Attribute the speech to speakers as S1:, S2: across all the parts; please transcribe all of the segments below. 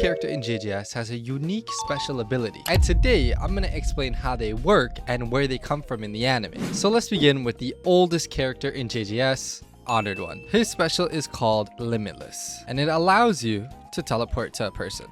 S1: character in JJS has a unique special ability, and today I'm going to explain how they work and where they come from in the anime. So let's begin with the oldest character in JJS, Honored One. His special is called Limitless, and it allows you to teleport to a person.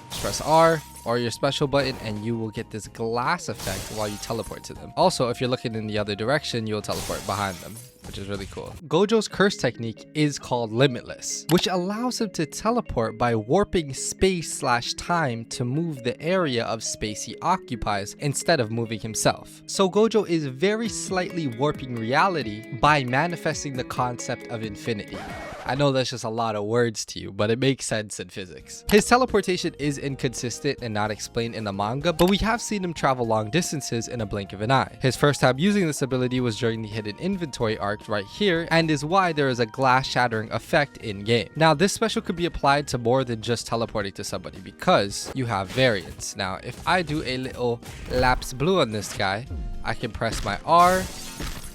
S1: Just press R or your special button and you will get this glass effect while you teleport to them. Also, if you're looking in the other direction, you'll teleport behind them, which is really cool. Gojo's curse technique is called Limitless, which allows him to teleport by warping space/time to move the area of space he occupies instead of moving himself. So Gojo is very slightly warping reality by manifesting the concept of infinity. I know that's just a lot of words to you, but it makes sense in physics. His teleportation is inconsistent and not explained in the manga, but we have seen him travel long distances in a blink of an eye. His first time using this ability was during the hidden inventory arc right here, and is why there is a glass shattering effect in game. Now this special could be applied to more than just teleporting to somebody because you have variants. Now if I do a little lapse blue on this guy, I can press my R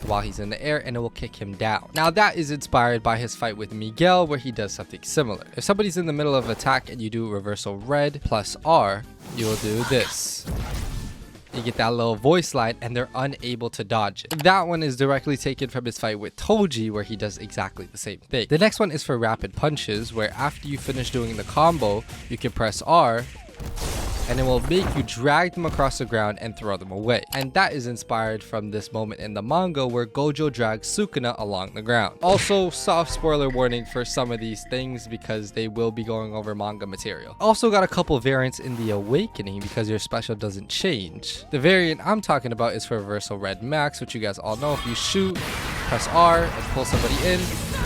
S1: while he's in the air and it will kick him down. Now that is inspired by his fight with Miguel where he does something similar. If somebody's in the middle of attack and you do reversal red plus R, you will do this. You get that little voice line and they're unable to dodge it. That one is directly taken from his fight with Toji where he does exactly the same thing. The next one is for rapid punches where after you finish doing the combo, you can press R and it will make you drag them across the ground and throw them away. And that is inspired from this moment in the manga where Gojo drags Sukuna along the ground. Also, soft spoiler warning for some of these things because they will be going over manga material. Also got a couple variants in the Awakening because your special doesn't change. The variant I'm talking about is for Reversal Red Max, which you guys all know. If you shoot, press R and pull somebody in,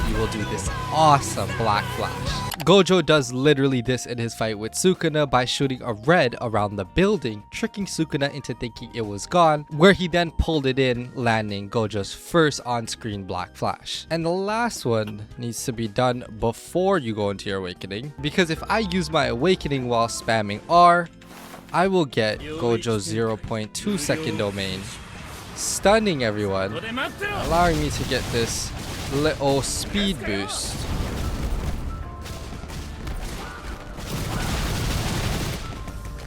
S1: you will do this awesome Black Flash. Gojo does literally this in his fight with Sukuna by shooting a red around the building, tricking Sukuna into thinking it was gone, where he then pulled it in, landing Gojo's first on-screen Black Flash. And the last one needs to be done before you go into your Awakening, because if I use my Awakening while spamming R, I will get Gojo's 0.2 second domain, stunning everyone, allowing me to get this little speed boost.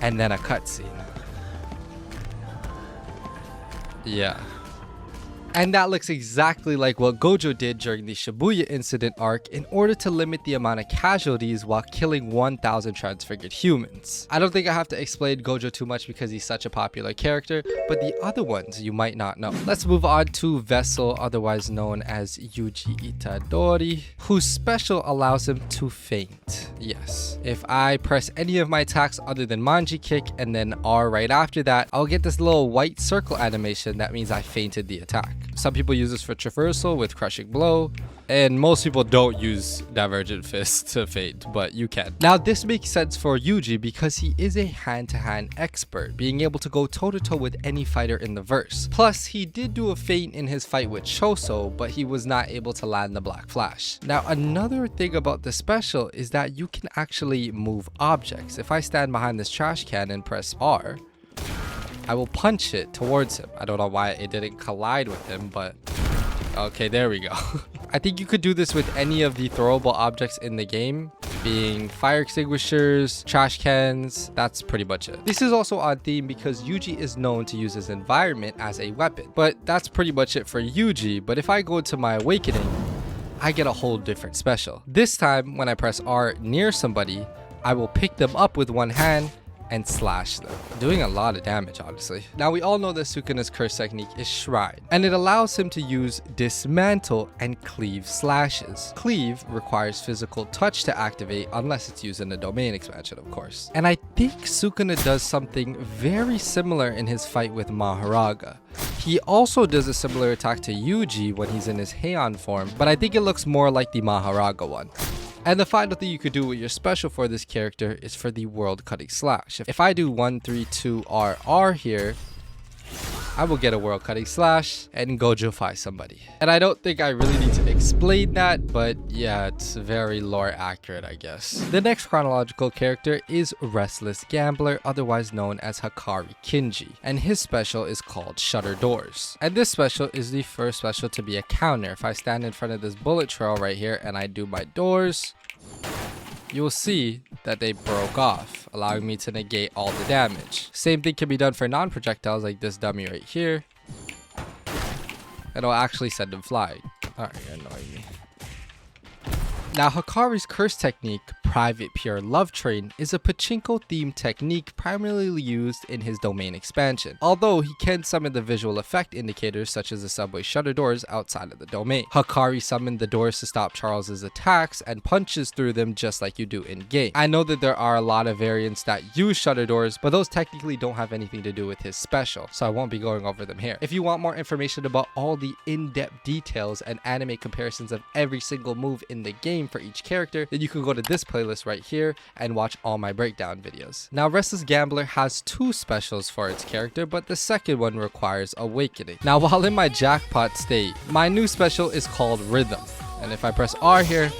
S1: And then a cutscene. Yeah. And that looks exactly like what Gojo did during the Shibuya incident arc in order to limit the amount of casualties while killing 1,000 transfigured humans. I don't think I have to explain Gojo too much because he's such a popular character, but the other ones you might not know. Let's move on to Vessel, otherwise known as Yuji Itadori, whose special allows him to faint. Yes. If I press any of my attacks other than Manji Kick and then R right after that, I'll get this little white circle animation that means I fainted the attack. Some people use this for traversal with Crushing Blow, and most people don't use Divergent Fist to faint, but you can. Now this makes sense for Yuji because he is a hand-to-hand expert, being able to go toe-to-toe with any fighter in the verse. Plus, he did do a feint in his fight with Choso, but he was not able to land the Black Flash. Now another thing about the special is that you can actually move objects. If I stand behind this trash can and press R, I will punch it towards him. I don't know why it didn't collide with him, but okay, there we go. I think you could do this with any of the throwable objects in the game, being fire extinguishers, trash cans. That's pretty much it. This is also on theme because Yuji is known to use his environment as a weapon, but that's pretty much it for Yuji. But if I go to my Awakening, I get a whole different special. This time when I press R near somebody, I will pick them up with one hand and slash them, doing a lot of damage, honestly. Now we all know that Sukuna's curse technique is Shrine, and it allows him to use Dismantle and Cleave slashes. Cleave requires physical touch to activate unless it's used in a domain expansion, of course. And I think Sukuna does something very similar in his fight with Maharaga. He also does a similar attack to Yuji when he's in his Heian form, but I think it looks more like the Maharaga one. And the final thing you could do with your special for this character is for the World Cutting Slash. If I do 1, 3, 2, RR here, I will get a World Cutting Slash and Gojo-fy somebody. And I don't think I really need to explain that, but yeah, it's very lore accurate, I guess. The next chronological character is Restless Gambler, otherwise known as Hakari Kinji, and his special is called Shutter Doors. And this special is the first special to be a counter. If I stand in front of this bullet trail right here and I do my doors, you will see that they broke off, allowing me to negate all the damage. Same thing can be done for non-projectiles like this dummy right here. It'll actually send them flying. Alright, you're annoying me. Now, Hikari's curse technique, Private Pure Love Train, is a pachinko-themed technique primarily used in his domain expansion, although he can summon the visual effect indicators such as the subway shutter doors outside of the domain. Hikari summoned the doors to stop Charles's attacks and punches through them just like you do in-game. I know that there are a lot of variants that use shutter doors, but those technically don't have anything to do with his special, so I won't be going over them here. If you want more information about all the in-depth details and anime comparisons of every single move in the game for each character, then you can go to this playlist right here and watch all my breakdown videos. Now, Restless Gambler has 2 specials for its character, but the second one requires awakening. Now, while in my jackpot state, my new special is called Rhythm, and if I press R here,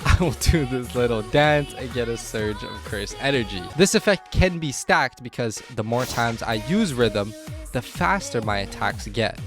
S1: I will do this little dance and get a surge of cursed energy. This effect can be stacked because the more times I use Rhythm, the faster my attacks get.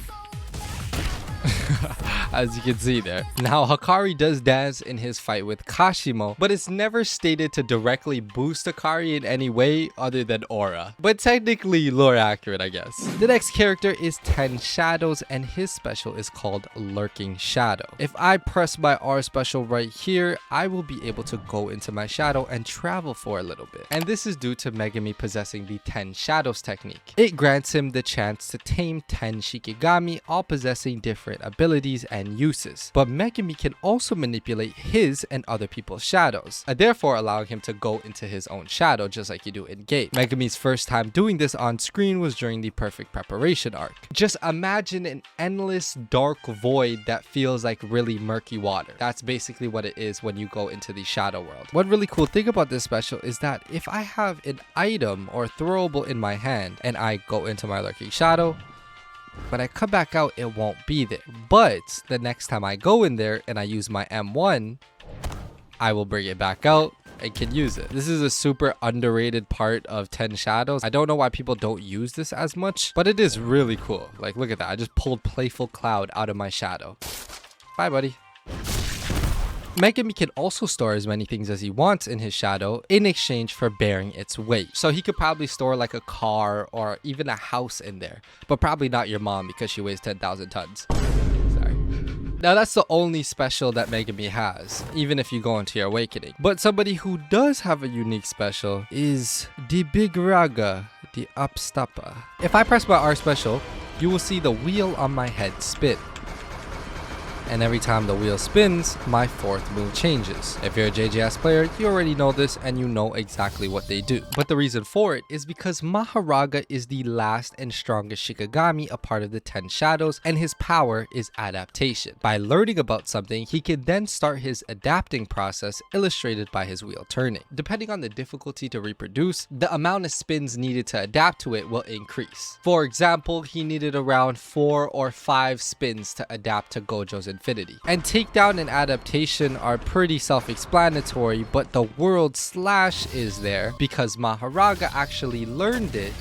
S1: As you can see there. Now, Hikari does dance in his fight with Kashimo, but it's never stated to directly boost Hikari in any way other than aura. But technically lore accurate, I guess. The next character is 10 Shadows, and his special is called Lurking Shadow. If I press my R special right here, I will be able to go into my shadow and travel for a little bit. And this is due to Megami possessing the 10 Shadows technique. It grants him the chance to tame 10 Shikigami, all possessing different abilities and uses. But Megami can also manipulate his and other people's shadows, therefore allowing him to go into his own shadow just like you do in game. Megami's first time doing this on screen was during the Perfect Preparation arc. Just imagine an endless dark void that feels like really murky water. That's basically what it is when you go into the shadow world. One really cool thing about this special is that if I have an item or throwable in my hand and I go into my Lurking Shadow, when I come back out, it won't be there. But the next time I go in there and I use my M1, I will bring it back out and can use it. This is a super underrated part of 10 Shadows. I don't know why people don't use this as much, but it is really cool. Like, look at that. I just pulled Playful Cloud out of my shadow. Bye, buddy. Megami can also store as many things as he wants in his shadow in exchange for bearing its weight. So he could probably store like a car or even a house in there, but probably not your mom because she weighs 10,000 tons. Sorry. Now that's the only special that Megami has, even if you go into your awakening. But somebody who does have a unique special is the Big Raga, the Upstappa. If I press my R special, you will see the wheel on my head spin. And every time the wheel spins, my 4th move changes. If you're a JJS player, you already know this and you know exactly what they do. But the reason for it is because Maharaga is the last and strongest Shikigami, a part of the 10 Shadows, and his power is adaptation. By learning about something, he can then start his adapting process, illustrated by his wheel turning. Depending on the difficulty to reproduce, the amount of spins needed to adapt to it will increase. For example, he needed around 4 or 5 spins to adapt to Gojo's Infinity. And takedown and adaptation are pretty self-explanatory, but the word slash is there because Maharaga actually learned it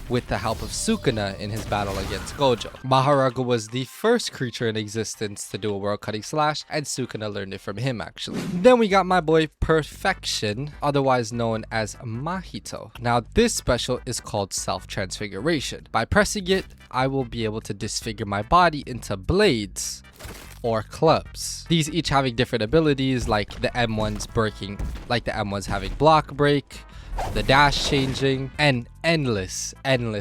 S1: with the help of Sukuna in his battle against Gojo. Maharaga was the first creature in existence to do a world cutting slash, and Sukuna learned it from him actually. Then we got my boy Perfection, otherwise known as Mahito. Now this special is called Self-Transfiguration. By pressing it, I will be able to disfigure my body into blades or clubs. These each having different abilities, like the M1's breaking, like the M1's having block break, the dash changing, and endless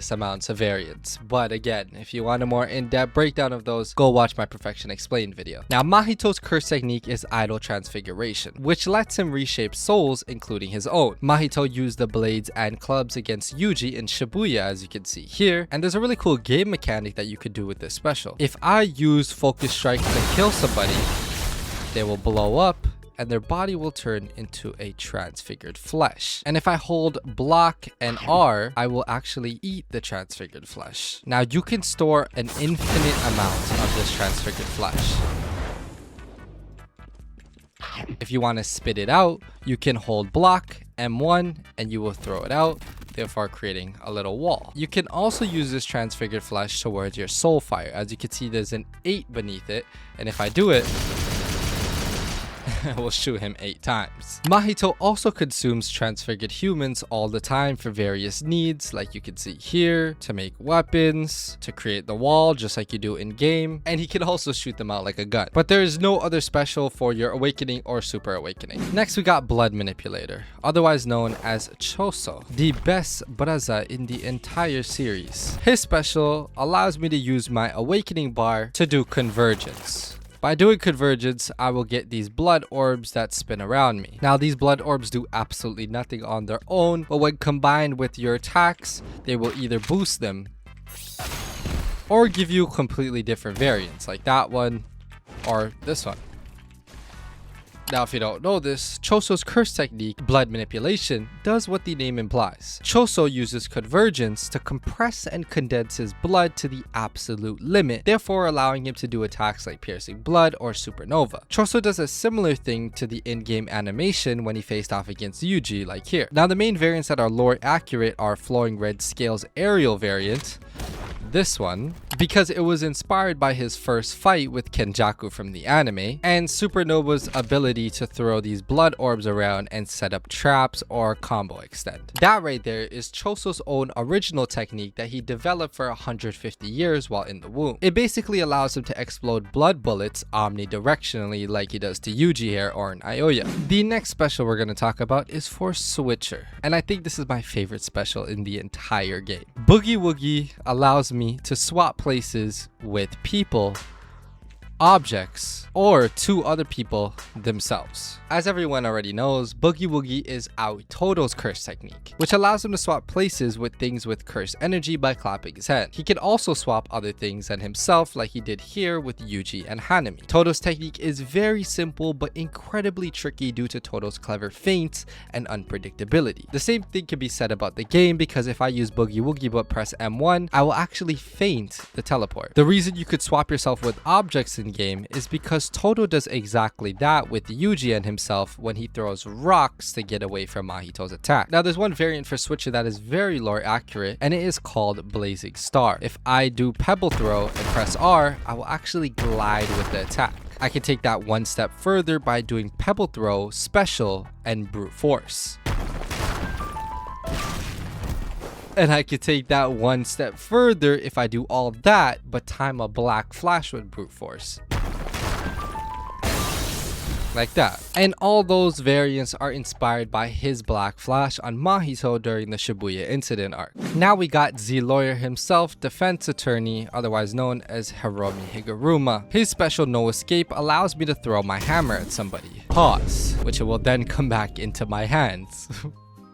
S1: amounts of variants. But again, if you want a more in-depth breakdown of those, go watch my Perfection Explained video. Now Mahito's curse technique is Idol Transfiguration, which lets him reshape souls, including his own. Mahito used the blades and clubs against Yuji in Shibuya, as you can see here, and there's a really cool game mechanic that you could do with this special. If I use Focus Strike to kill somebody, they will blow up and their body will turn into a transfigured flesh. And if I hold block and R, I will actually eat the transfigured flesh. Now you can store an infinite amount of this transfigured flesh. If you want to spit it out, you can hold block M1 and you will throw it out, therefore creating a little wall. You can also use this transfigured flesh towards your soul fire. As you can see, there's an 8 beneath it, and if I do it, will shoot him 8 times. Mahito also consumes transfigured humans all the time for various needs, like you can see here, to make weapons, to create the wall just like you do in game, and he can also shoot them out like a gun. But there is no other special for your awakening or super awakening. Next we got Blood Manipulator, otherwise known as Choso, the best brother in the entire series. His special allows me to use my awakening bar to do convergence. By doing convergence, I will get these blood orbs that spin around me. Now, these blood orbs do absolutely nothing on their own, but when combined with your attacks, they will either boost them or give you completely different variants, like that one or this one. Now, if you don't know this, Choso's curse technique, blood manipulation, does what the name implies. Choso uses convergence to compress and condense his blood to the absolute limit, therefore allowing him to do attacks like piercing blood or supernova. Choso does a similar thing to the in-game animation when he faced off against Yuji, like here. Now, the main variants that are lore accurate are Flowing Red Scales aerial variant, this one, because it was inspired by his first fight with Kenjaku from the anime, and Supernova's ability to throw these blood orbs around and set up traps or combo extend. That right there is Choso's own original technique that he developed for 150 years while in the womb. It basically allows him to explode blood bullets omnidirectionally like he does to Yuji here or in Aoya. The next special we're going to talk about is for Switcher, and I think this is my favorite special in the entire game. Boogie Woogie allows me to swap places with people, objects, or 2 other people themselves. As everyone already knows, Boogie Woogie is Aoitoto's curse technique, which allows him to swap places with things with curse energy by clapping his hand. He can also swap other things than himself like he did here with Yuji and Hanami. Toto's technique is very simple but incredibly tricky due to Toto's clever feints and unpredictability. The same thing can be said about the game, because if I use Boogie Woogie but press M1, I will actually feint the teleport. The reason you could swap yourself with objects in game is because Toto does exactly that with Yuji and himself when he throws rocks to get away from Mahito's attack. Now, there's one variant for Switcher that is very lore accurate, and it is called Blazing Star. If I do Pebble Throw and press R, I will actually glide with the attack. I can take that one step further by doing Pebble Throw, Special, and Brute Force. And I could take that one step further if I do all that, but time a Black Flash with Brute Force. Like that. And all those variants are inspired by his Black Flash on Mahito during the Shibuya incident arc. Now we got the lawyer himself, defense attorney, otherwise known as Hiromi Higuruma. His special No Escape allows me to throw my hammer at somebody. Pause, which will then come back into my hands.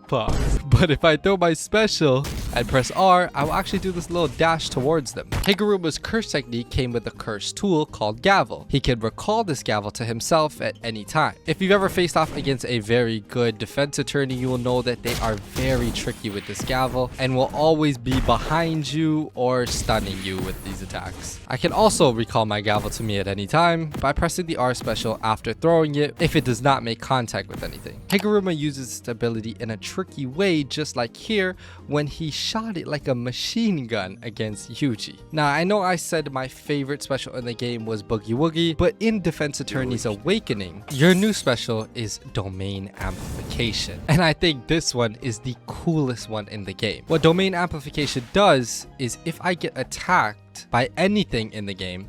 S1: Pause. But if I throw my special and press R, I will actually do this little dash towards them. Higuruma's curse technique came with a curse tool called Gavel. He can recall this gavel to himself at any time. If you've ever faced off against a very good defense attorney, you will know that they are very tricky with this gavel and will always be behind you or stunning you with these attacks. I can also recall my gavel to me at any time by pressing the R special after throwing it if it does not make contact with anything. Higuruma uses this ability in a tricky way, just like here when he shot it like a machine gun against Yuji. Now, I know I said my favorite special in the game was Boogie Woogie, but in Defense Attorney's Awakening, your new special is Domain Amplification. And I think this one is the coolest one in the game. What Domain Amplification does is if I get attacked by anything in the game,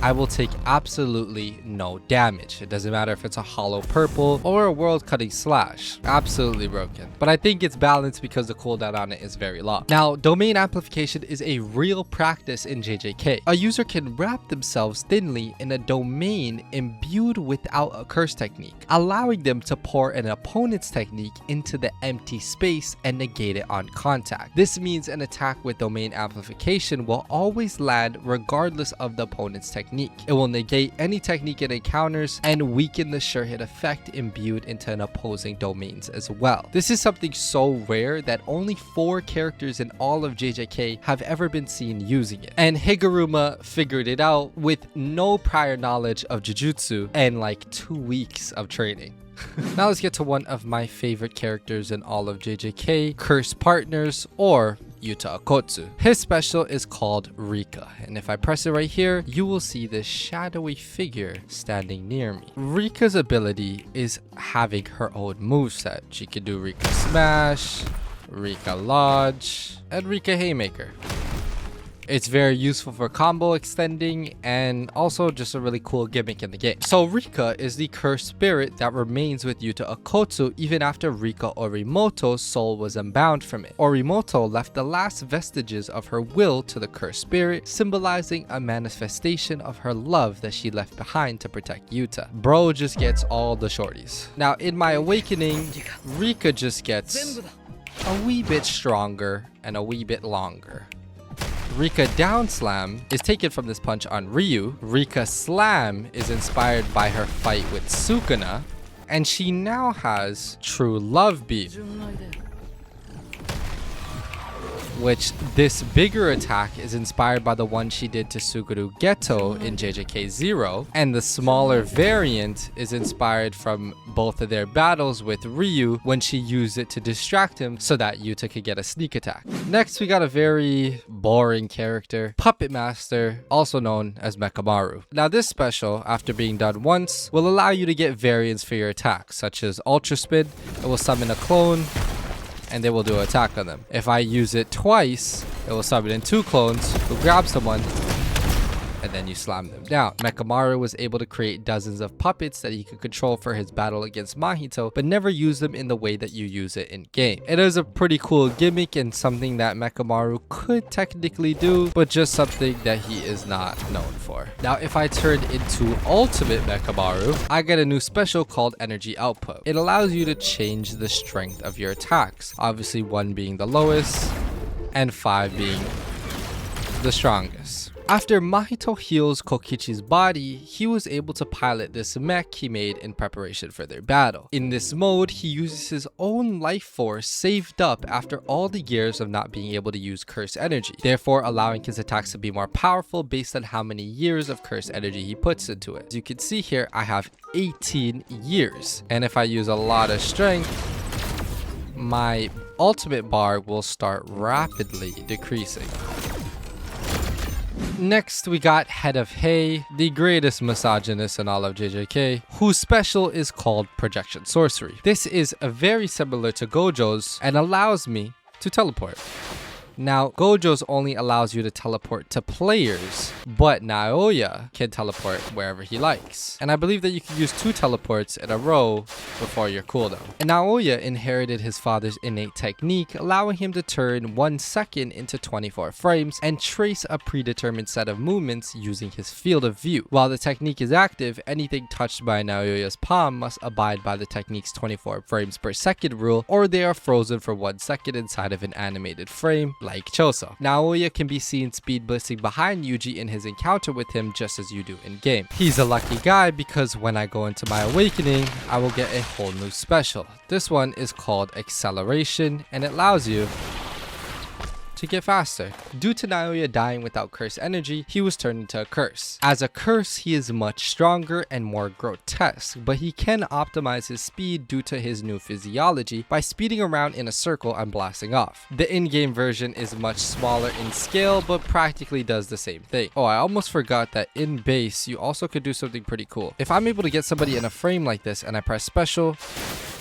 S1: I will take absolutely no damage. It doesn't matter if it's a hollow purple or a world cutting slash. Absolutely broken. But I think it's balanced because the cooldown on it is very long. Now, domain amplification is a real practice in JJK. A user can wrap themselves thinly in a domain imbued without a curse technique, allowing them to pour an opponent's technique into the empty space and negate it on contact. This means an attack with domain amplification will always land regardless of the opponent's technique. It will negate any technique it encounters and weaken the sure hit effect imbued into an opposing domains as well. This is something so rare that only 4 characters in all of JJK have ever been seen using it. And Higuruma figured it out with no prior knowledge of Jujutsu and like 2 weeks of training. Now let's get to one of my favorite characters in all of JJK, Curse Partners, or Yuta Akotsu. His special is called Rika, and if I press it right here, you will see this shadowy figure standing near me. Rika's ability is having her own moveset. She can do Rika Smash, Rika Lodge, and Rika Haymaker. It's very useful for combo extending and also just a really cool gimmick in the game. So Rika is the cursed spirit that remains with Yuta Akotsu even after Rika Orimoto's soul was unbound from it. Orimoto left the last vestiges of her will to the cursed spirit, symbolizing a manifestation of her love that she left behind to protect Yuta. Bro just gets all the shorties. Now in my awakening, Rika just gets a wee bit stronger and a wee bit longer. Rika Down Slam is taken from this punch on Ryu. Rika Slam is inspired by her fight with Sukuna. And she now has True Love Beam, which this bigger attack is inspired by the one she did to Suguru Geto in JJK 0, and the smaller variant is inspired from both of their battles with Ryu when she used it to distract him so that Yuta could get a sneak attack. Next, we got a very boring character, Puppet Master, also known as Mekamaru. Now this special, after being done once, will allow you to get variants for your attacks, such as Ultra Spin. It will summon a clone, and they will do an attack on them. If I use it twice, it will summon in 2 clones who grab someone, and then you slam them down. Mekamaru was able to create dozens of puppets that he could control for his battle against Mahito, but never use them in the way that you use it in game. It is a pretty cool gimmick and something that Mekamaru could technically do, but just something that he is not known for. Now, if I turn into Ultimate Mekamaru, I get a new special called Energy Output. It allows you to change the strength of your attacks, obviously 1 being the lowest and 5 being the strongest. After Mahito heals Kokichi's body, he was able to pilot this mech he made in preparation for their battle. In this mode, he uses his own life force saved up after all the years of not being able to use cursed energy, therefore allowing his attacks to be more powerful based on how many years of cursed energy he puts into it. As you can see here, I have 18 years, and if I use a lot of strength, my ultimate bar will start rapidly decreasing. Next, we got Head of Hay, the greatest misogynist in all of JJK, whose special is called Projection Sorcery. This is very similar to Gojo's and allows me to teleport. Now, Gojo's only allows you to teleport to players, but Naoya can teleport wherever he likes. And I believe that you can use 2 teleports in a row before your cooldown. And Naoya inherited his father's innate technique, allowing him to turn 1 second into 24 frames and trace a predetermined set of movements using his field of view. While the technique is active, anything touched by Naoya's palm must abide by the technique's 24 frames per second rule, or they are frozen for 1 second inside of an animated frame, like Choso. Naoya can be seen speed blitzing behind Yuji in his encounter with him just as you do in game. He's a lucky guy because when I go into my awakening, I will get a whole new special. This one is called Acceleration, and it allows you to get faster. Due to Naoya dying without curse energy, he was turned into a curse. As a curse, he is much stronger and more grotesque, but he can optimize his speed due to his new physiology by speeding around in a circle and blasting off. The in-game version is much smaller in scale, but practically does the same thing. Oh, I almost forgot that in base, you also could do something pretty cool. If I'm able to get somebody in a frame like this and I press special,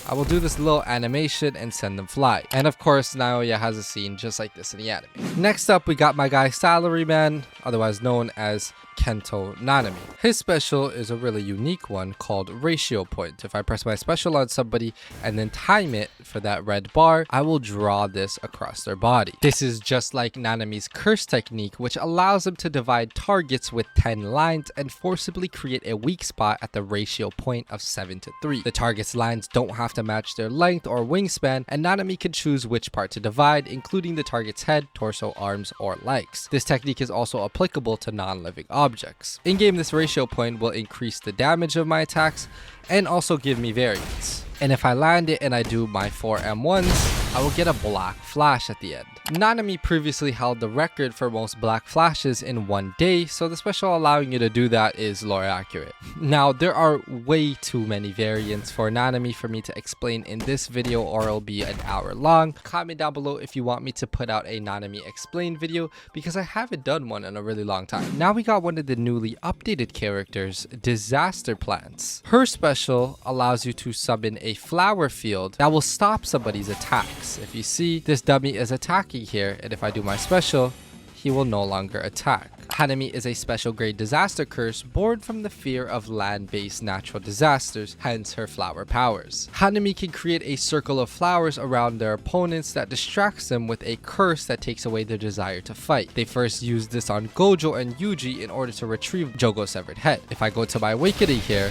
S1: I will do this little animation and send them fly. And of course, Naoya has a scene just like this in the anime. Next up, we got my guy Salaryman, otherwise known as Kento Nanami. His special is a really unique one called Ratio Point. If I press my special on somebody and then time it for that red bar, I will draw this across their body. This is just like Nanami's curse technique, which allows him to divide targets with 10 lines and forcibly create a weak spot at the ratio point of 7:3. The target's lines don't have to match their length or wingspan, and Nanami can choose which part to divide, including the target's head, torso, arms, or legs. This technique is also applicable to non-living objects. In-game, this ratio point will increase the damage of my attacks and also give me variance. And if I land it and I do my 4 M1s, I will get a black flash at the end. Nanami previously held the record for most black flashes in one day, so the special allowing you to do that is lore accurate. Now, there are way too many variants for Nanami for me to explain in this video, or it'll be an hour long. Comment down below if you want me to put out a Nanami explain video, because I haven't done one in a really long time. Now we got one of the newly updated characters, Disaster Plants. Her special allows you to summon a flower field that will stop somebody's attacks. If you see, this dummy is attacking here, and if I do my special, he will no longer attack. Hanami is a special grade disaster curse born from the fear of land-based natural disasters, hence her flower powers. Hanami can create a circle of flowers around their opponents that distracts them with a curse that takes away their desire to fight. They first used this on Gojo and Yuji in order to retrieve Jogo's severed head. If I go to my awakening here,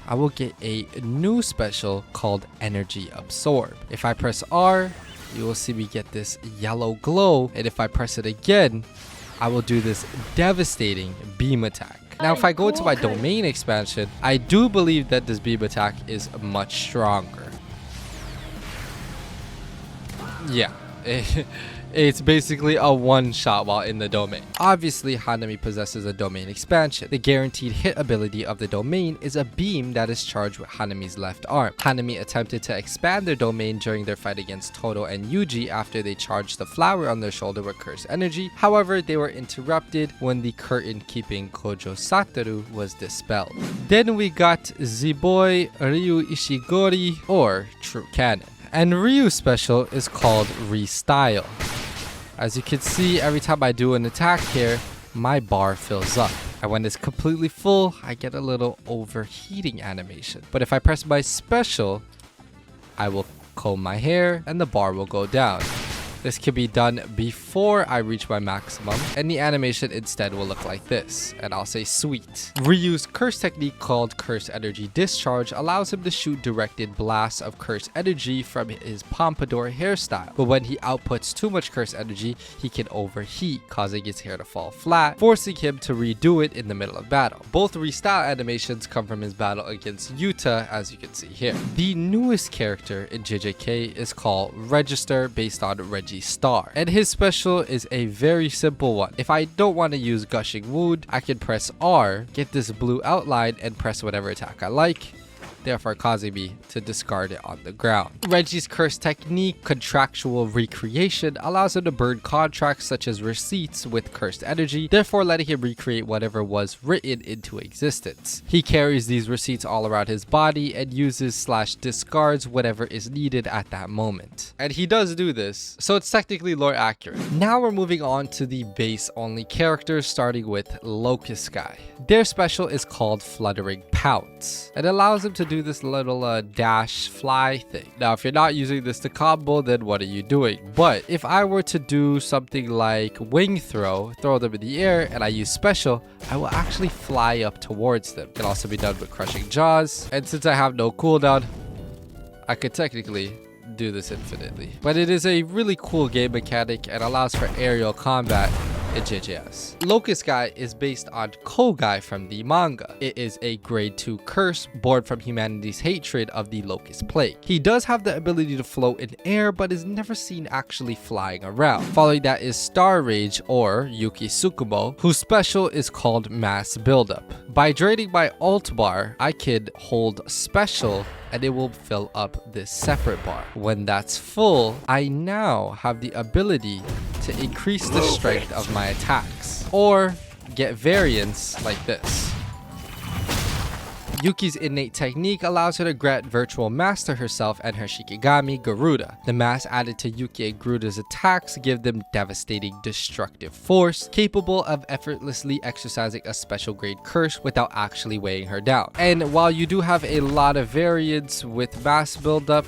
S1: I will get a new special called Energy Absorb. If I press R, you will see me get this yellow glow, and if I press it again, I will do this devastating beam attack. Now, if I go to my domain expansion, I do believe that this beam attack is much stronger. Yeah. It's basically a one-shot while in the domain. Obviously, Hanami possesses a domain expansion. The guaranteed hit ability of the domain is a beam that is charged with Hanami's left arm. Hanami attempted to expand their domain during their fight against Todo and Yuji after they charged the flower on their shoulder with cursed energy. However, they were interrupted when the curtain keeping Gojo Satoru was dispelled. Then we got Z-Boy Ryu Ishigori, or True Canon. And Ryu's special is called Restyle. As you can see, every time I do an attack here, my bar fills up. And when it's completely full, I get a little overheating animation. But if I press my special, I will comb my hair and the bar will go down. This can be done before I reach my maximum, and the animation instead will look like this, and I'll say sweet. Ryu's curse technique called Curse Energy Discharge allows him to shoot directed blasts of curse energy from his pompadour hairstyle, but when he outputs too much curse energy, he can overheat, causing his hair to fall flat, forcing him to redo it in the middle of battle. Both restyle animations come from his battle against Yuta, as you can see here. The newest character in JJK is called Register, based on Star, and his special is a very simple one. If I don't want to use Gushing Wound, I can press R, get this blue outline, and press whatever attack I like, therefore causing me to discard it on the ground. Reggie's curse technique, Contractual Recreation, allows him to burn contracts such as receipts with cursed energy, therefore letting him recreate whatever was written into existence. He carries these receipts all around his body and uses/discards whatever is needed at that moment. And he does do this, so it's technically lore accurate. Now we're moving on to the base only characters, starting with Locust Guy. Their special is called Fluttering Pounce. It allows him to do this little dash fly thing. Now, if you're not using this to combo, then what are you doing? But if I were to do something like wing throw them in the air, and I use special, I will actually fly up towards them. It can also be done with crushing jaws, and since I have no cooldown, I could technically do this infinitely. But it is a really cool game mechanic and allows for aerial combat in JJS. Locust Guy is based on Kogai from the manga. It is a grade 2 curse born from humanity's hatred of the Locust Plague. He does have the ability to float in air, but is never seen actually flying around. Following that is Star Rage, or Yuki Tsukumo, whose special is called Mass Buildup. By draining my alt bar, I could hold special and it will fill up this separate bar. When that's full, I now have the ability to increase the strength of my attacks, or get variants like this. Yuki's innate technique allows her to grant virtual mass to herself and her Shikigami, Garuda. The mass added to Yuki and Garuda's attacks give them devastating destructive force, capable of effortlessly exercising a special grade curse without actually weighing her down. And while you do have a lot of variants with mass buildup,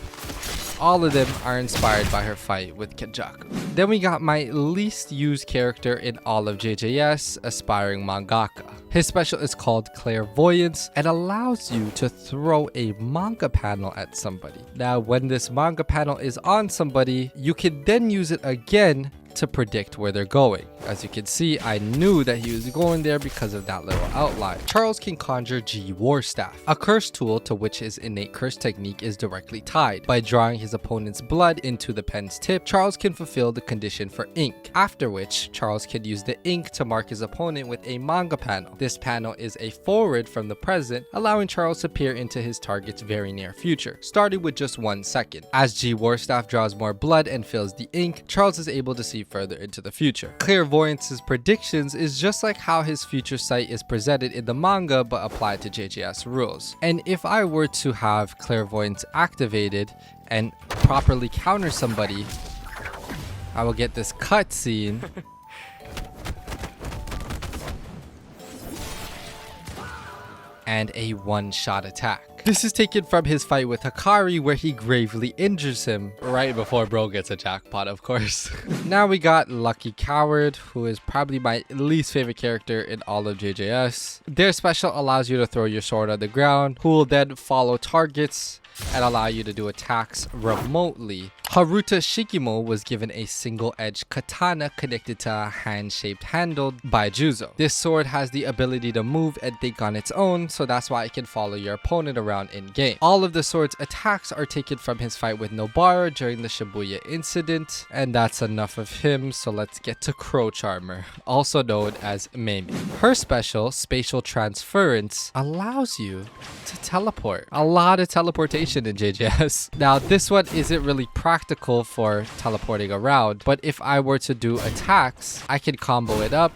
S1: all of them are inspired by her fight with Kenjaku. Then we got my least used character in all of JJS, Aspiring Mangaka. His special is called Clairvoyance and allows you to throw a manga panel at somebody. Now, when this manga panel is on somebody, you can then use it again to predict where they're going. As you can see, I knew that he was going there because of that little outline. Charles can conjure G War Staff, a curse tool to which his innate curse technique is directly tied. By drawing his opponent's blood into the pen's tip, Charles can fulfill the condition for ink, after which Charles can use the ink to mark his opponent with a manga panel. This panel is a forward from the present, allowing Charles to peer into his target's very near future, starting with just 1 second. As G War Staff draws more blood and fills the ink, Charles is able to see further into the future. Clairvoyance's predictions is just like how his future sight is presented in the manga but applied to JJS rules. And if I were to have clairvoyance activated and properly counter somebody, I will get this cutscene and a one-shot attack. This is taken from his fight with Hikari, where he gravely injures him right before bro gets a jackpot, of course. Now we got Lucky Coward, who is probably my least favorite character in all of JJS. Their special allows you to throw your sword on the ground, who will then follow targets and allow you to do attacks remotely. Haruta Shikimo was given a single-edged katana connected to a hand-shaped handle by Juzo. This sword has the ability to move and think on its own, so that's why it can follow your opponent around in-game. All of the sword's attacks are taken from his fight with Nobara during the Shibuya incident, and that's enough of him, so let's get to Crow Charmer, also known as Mimi. Her special, Spatial Transference, allows you to teleport. A lot of teleportation in JJS. Now, this one isn't really practical for teleporting around, but if I were to do attacks, I can combo it up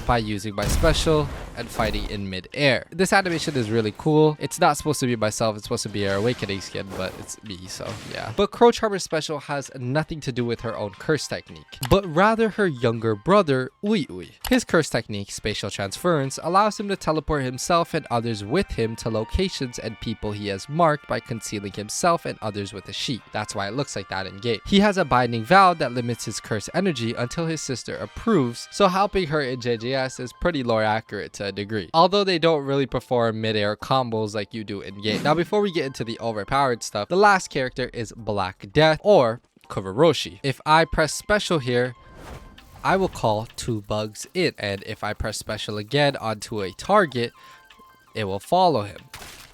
S1: by using my special and fighting in mid-air. This animation is really cool. It's not supposed to be myself, it's supposed to be her awakening skin, but it's me, so yeah. But Crow Charmer's special has nothing to do with her own curse technique, but rather her younger brother, Ui Ui. His curse technique, Spatial Transference, allows him to teleport himself and others with him to locations and people he has marked by concealing himself and others with a sheet. That's why it looks like that in game. He has a binding vow that limits his curse energy until his sister approves, so helping her in JJS is pretty lore accurate to a degree, although they don't really perform mid-air combos like you do in game. Now, before we get into the overpowered stuff, the last character is Black Death, or Kuroshi. If I press special here, I will call 2 bugs in, and if I press special again onto a target, it will follow him.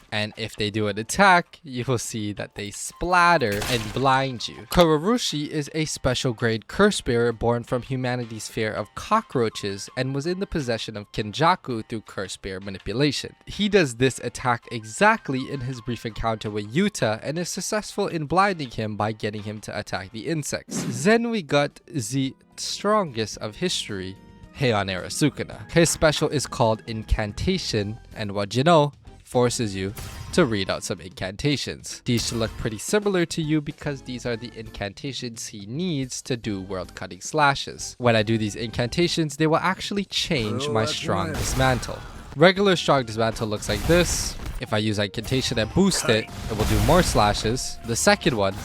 S1: And if they do an attack, you will see that they splatter and blind you. Kuroshi is a special grade curse bearer born from humanity's fear of cockroaches and was in the possession of Kenjaku through curse bearer manipulation. He does this attack exactly in his brief encounter with Yuta and is successful in blinding him by getting him to attack the insects. Then we got the strongest of history, Heian Era Sukuna. His special is called Incantation, and what you know, forces you to read out some incantations. These should look pretty similar to you because these are the incantations he needs to do world-cutting slashes. When I do these incantations, they will actually change my strong dismantle. Regular strong dismantle looks like this. If I use incantation and boost it, it will do more slashes. The second one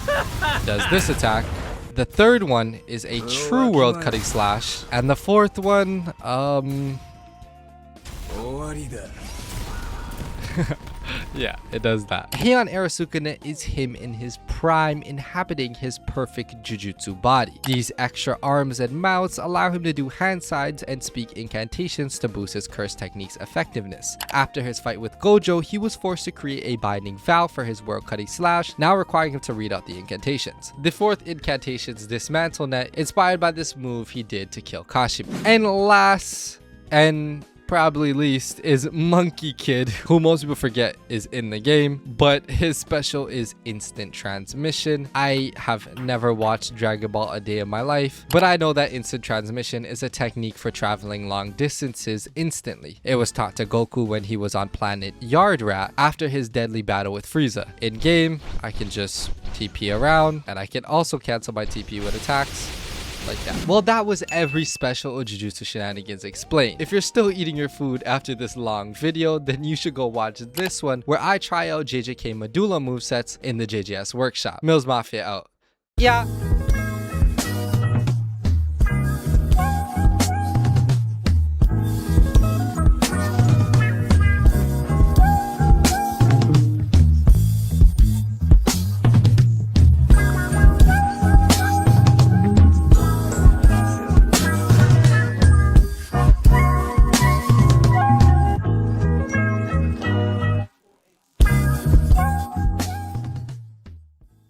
S1: does this attack. The third one is a true world-cutting slash. And the fourth one, yeah, it does that. Heian Era Sukuna is him in his prime, inhabiting his perfect jujutsu body. These extra arms and mouths allow him to do hand signs and speak incantations to boost his curse technique's effectiveness. After his fight with Gojo, he was forced to create a binding vow for his world-cutting slash, now requiring him to read out the incantations. The fourth incantation's Dismantle Net, inspired by this move he did to kill Kashima. And last, and probably least, is Monkey Kid, who most people forget is in the game, but his special is Instant Transmission. I have never watched Dragon Ball a day in my life, but I know that Instant Transmission is a technique for traveling long distances instantly. It was taught to Goku when he was on planet Yard Rat after his deadly battle with Frieza. In game, I can just TP around, and I can also cancel my TP with attacks like that. Well, that was every special of Jujutsu Shenanigans explained. If you're still eating your food after this long video, then you should go watch this one where I try out JJK Medulla movesets in the JJS workshop. Millz Mafia out. Yeah.